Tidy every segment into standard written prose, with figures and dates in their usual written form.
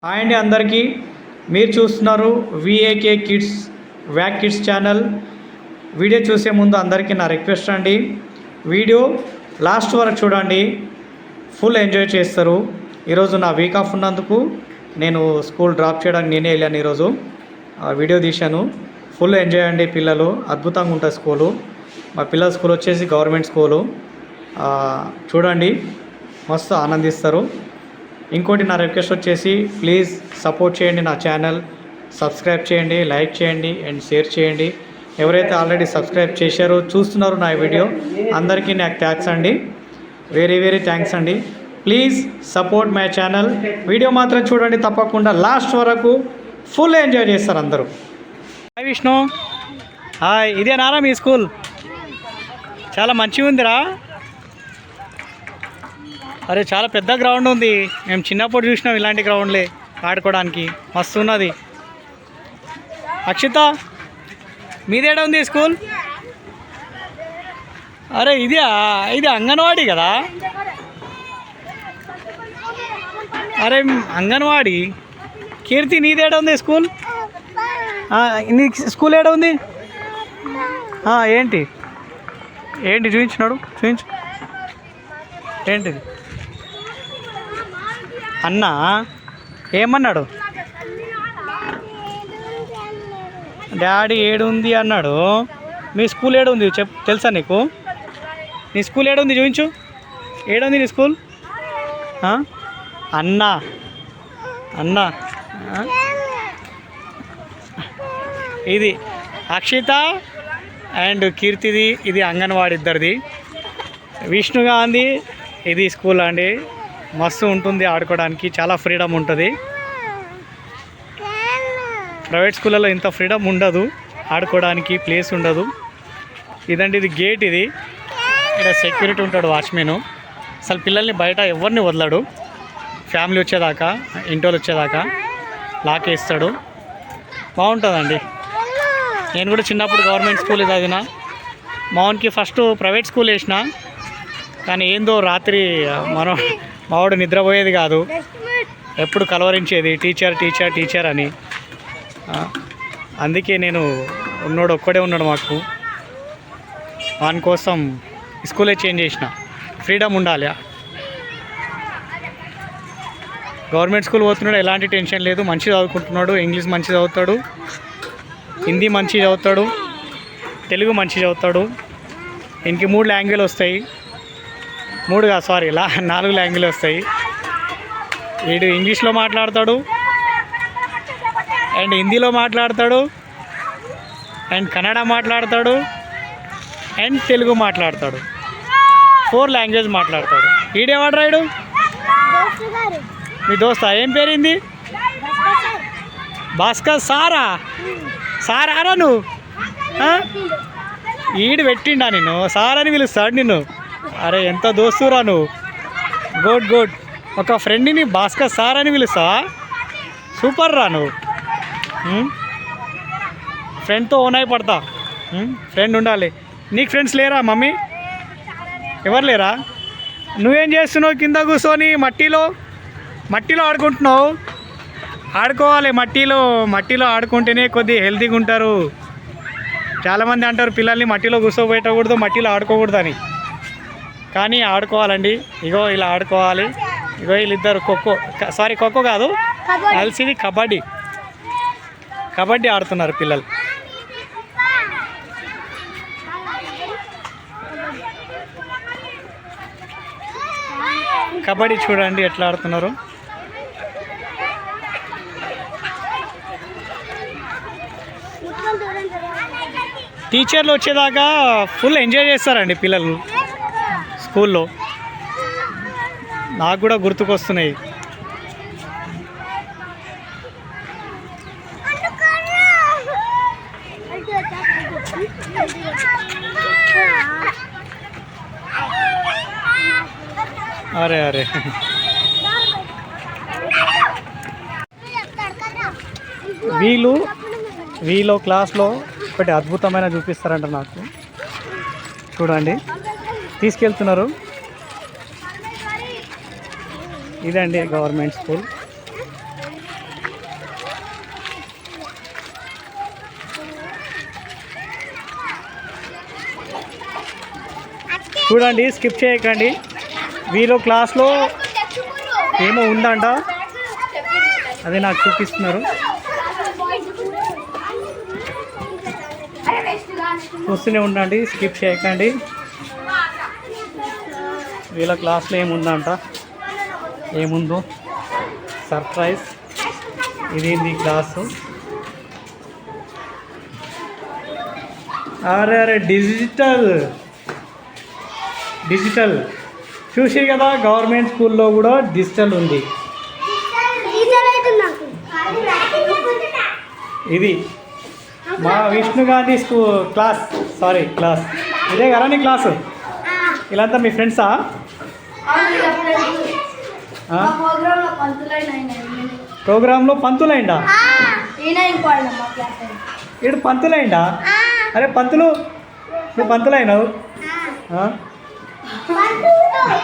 Hi అండి అందరికీ. మీరు చూస్తున్నారు VAK kids wack kids channel. Video చూసే ముందు అందరికీ నా రిక్వెస్ట్ అండి, వీడియో లాస్ట్ వరకు చూడండి, ఫుల్ ఎంజాయ్ చేస్తారు. ఈరోజు నా వీక్ ఆఫ్ ఉన్నందుకు నేను స్కూల్ డ్రాప్ చేయడానికి నేనే వెళ్ళాను. ఈరోజు వీడియో తీశాను. ఫుల్ ఎంజాయ్ అండి. పిల్లలు అద్భుతంగా ఉంటుంది స్కూలు. మా పిల్లల స్కూల్ వచ్చేసి గవర్నమెంట్ స్కూలు. చూడండి, మస్తు ఆనందిస్తారు. ఇంకోటి నా రిక్వెస్ట్ వచ్చేసి ప్లీజ్ సపోర్ట్ చేయండి, నా ఛానల్ సబ్స్క్రైబ్ చేయండి, లైక్ చేయండి అండ్ షేర్ చేయండి. ఎవరైతే ఆల్రెడీ సబ్స్క్రైబ్ చేశారో చూస్తున్నారు నా వీడియో, అందరికీ నాకు థ్యాంక్స్ అండి, వెరీ థ్యాంక్స్ అండి. Please support my channel. Video మాత్రం చూడండి తప్పకుండా లాస్ట్ వరకు, ఫుల్ ఎంజాయ్ చేస్తారు అందరూ. హాయ్ విష్ణు. హాయ్. ఇదే నారా మీ స్కూల్? చాలా మంచిగా ఉందిరా. అరే చాలా పెద్ద గ్రౌండ్ ఉంది. మేము చిన్నప్పుడు చూసినాం ఇలాంటి గ్రౌండ్లే ఆడుకోవడానికి, మస్తు ఉన్నది. అక్షిత, మీదేడా ఉంది స్కూల్? అరే ఇది అంగన్వాడీ కదా? అరే అంగన్వాడీ. కీర్తి, నీదేడా ఉంది స్కూల్? నీ స్కూల్ ఏడా ఉంది? ఏంటి చూపించినాడు, చూపించు. ఏంటిది అన్నా? ఏమన్నాడు? డాడీ ఏడుంది అన్నాడు. మీ స్కూల్ ఏడుంది తెలుసా నీకు? నీ స్కూల్ ఏడుంది చూపించు. ఏడుంది నీ స్కూల్? అన్నా ఇది అక్షిత అండ్ కీర్తిది, ఇది అంగన్వాడి ఇద్దరిది. విష్ణు గాంధీ ఇది స్కూల్ అండి. మస్తు ఉంటుంది ఆడుకోవడానికి, చాలా ఫ్రీడమ్ ఉంటుంది. ప్రైవేట్ స్కూళ్ళలో ఇంత ఫ్రీడమ్ ఉండదు, ఆడుకోవడానికి ప్లేస్ ఉండదు. ఇదండి, ఇది గేట్. ఇది ఇక్కడ సెక్యూరిటీ ఉంటాడు, వాచ్మెన్. అసలు పిల్లల్ని బయట ఎవరిని వదలడు. ఫ్యామిలీ వచ్చేదాకా, ఇంటోళ్ళు వచ్చేదాకా లాక్ వేస్తాడు. బాగుంటుందండి. నేను కూడా చిన్నప్పుడు గవర్నమెంట్ స్కూల్ చదివిన. మావానికి ఫస్ట్ ప్రైవేట్ స్కూల్ వేసిన, కానీ ఏందో రాత్రి మావాడు నిద్రపోయేది కాదు, ఎప్పుడు కలవరించేది టీచర్ అని. అందుకే నేను ఒక్కడే ఉన్నాడు మాకు. వాని కోసం స్కూలే చేంజ్ చేసిన. ఫ్రీడమ్ ఉండాలి. గవర్నమెంట్ స్కూల్ పోతున్నాడు, ఎలాంటి టెన్షన్ లేదు. మంచిగా చదువుకుంటున్నాడు. ఇంగ్లీష్ మంచిగా చదువుతాడు, హిందీ మంచిగా చదువుతాడు, తెలుగు మంచిగా చదువుతాడు. ఇంక 3 లాంగ్వేజ్లు వస్తాయి. 4 లాంగ్వేజ్లు వస్తాయి. వీడు ఇంగ్లీష్లో మాట్లాడతాడు, అండ్ హిందీలో మాట్లాడతాడు, అండ్ కన్నడ మాట్లాడతాడు, అండ్ తెలుగు మాట్లాడతాడు. 4 లాంగ్వేజ్ మాట్లాడతాడు. వీడేవాడు రాయుడు? మీ దోస్తా? ఏం పేరింది? భాస్కర్ సారా నువ్వు? ఈడు పెట్టిండా నిన్ను? సార్ అని పిలుస్తాడు నిన్ను? అరే ఎంత దోస్తురా నువ్వు. గుడ్. ఒక ఫ్రెండ్ని భాస్కర్ సార్ అని పిలుస్తావా? సూపర్ రా నువ్వు. ఫ్రెండ్తో ఓన్ పడతా. ఫ్రెండ్ ఉండాలి. నీకు ఫ్రెండ్స్ లేరా మమ్మీ? ఎవరు లేరా? నువ్వేం చేస్తున్నావు? కింద కూర్చొని మట్టిలో ఆడుకుంటున్నావు. ఆడుకోవాలి. మట్టిలో ఆడుకుంటేనే కొద్దిగా హెల్తీగా ఉంటారు. చాలామంది అంటారు పిల్లల్ని మట్టిలో కూర్చోబెట్టకూడదు, మట్టిలో ఆడుకోకూడదు అని. కానీ ఆడుకోవాలండి. ఇగో ఇలా ఆడుకోవాలి. ఇగో వీళ్ళిద్దరు ఖోఖో కాదు, కలిసిది కబడ్డీ ఆడుతున్నారు పిల్లలు. కబడ్డీ చూడండి ఎట్లా ఆడుతున్నారు. టీచర్లు వచ్చేదాకా ఫుల్ ఎంజాయ్ చేస్తారండి పిల్లలు స్కూల్లో. నాకు కూడా గుర్తుకొస్తున్నాయి. అరే వీళ్ళు క్లాస్లో ఒకటి అద్భుతమైన చూపిస్తారంట నాకు. చూడండి, తీసుకెళ్తున్నారు. ఇదండి గవర్నమెంట్ స్కూల్. చూడండి, స్కిప్ చేయకండి. వీళ్ళు క్లాస్లో ఏమో ఉందంట, అది నాకు చూపిస్తున్నారు. చూస్తూనే ఉండండి, స్కిప్ చేయకండి. వీళ్ళ క్లాస్లో ఏముందంట, ఏముందో సర్ప్రైజ్. ఇదేంది క్లాసు? అరే డిజిటల్ చూసి కదా, గవర్నమెంట్ స్కూల్లో కూడా డిజిటల్ ఉంది. ఇది మా విష్ణు గాంధీ క్లాస్ ఇదే కదా నీ క్లాసు? వీళ్ళంతా మీ ఫ్రెండ్సా? ప్రోగ్రాంలో పంతులైందా? ఈడు పంతులైందా? అరే పంతులు, నువ్వు పంతులైనావు?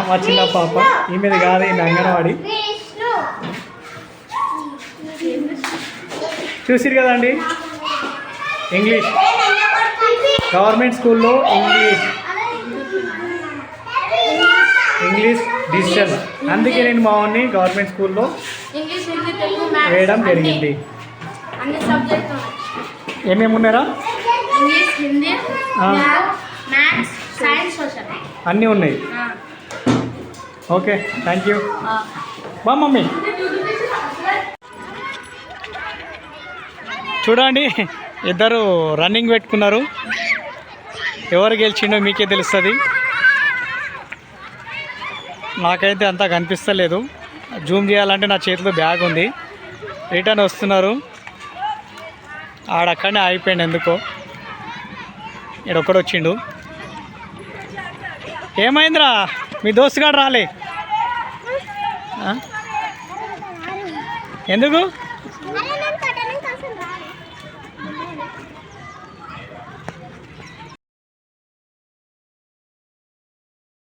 మా చిన్న పాప, ఈమెది కాదు, ఈమె అంగన్వాడి. చూసిరు కదండి, ఇంగ్లీష్ గవర్నమెంట్ స్కూల్లో ఇంగ్లీష్ డిజిటల్. అందుకే నేను మా వాడిని గవర్నమెంట్ స్కూల్లో వేయడం జరిగింది. ఏమేమి ఉన్నారా? అన్నీ ఉన్నాయి. Okay, thank you. బా మమ్మీ. చూడండి, ఇద్దరు రన్నింగ్ పెట్టుకున్నారు. ఎవరు గెలిచిండో మీకే తెలుస్తుంది. నాకైతే అంతా కనిపిస్తలేదు. జూమ్ చేయాలంటే నా చేతిలో బ్యాగ్ ఉంది. రిటర్న్ వస్తున్నారు. ఆడక్కడనే ఆగిపోయింది ఎందుకో. ఈడొక్కడు వచ్చిండు. ఏమైందిరా, మీ దోస్తుగాడు రాలే? ఎందుకు?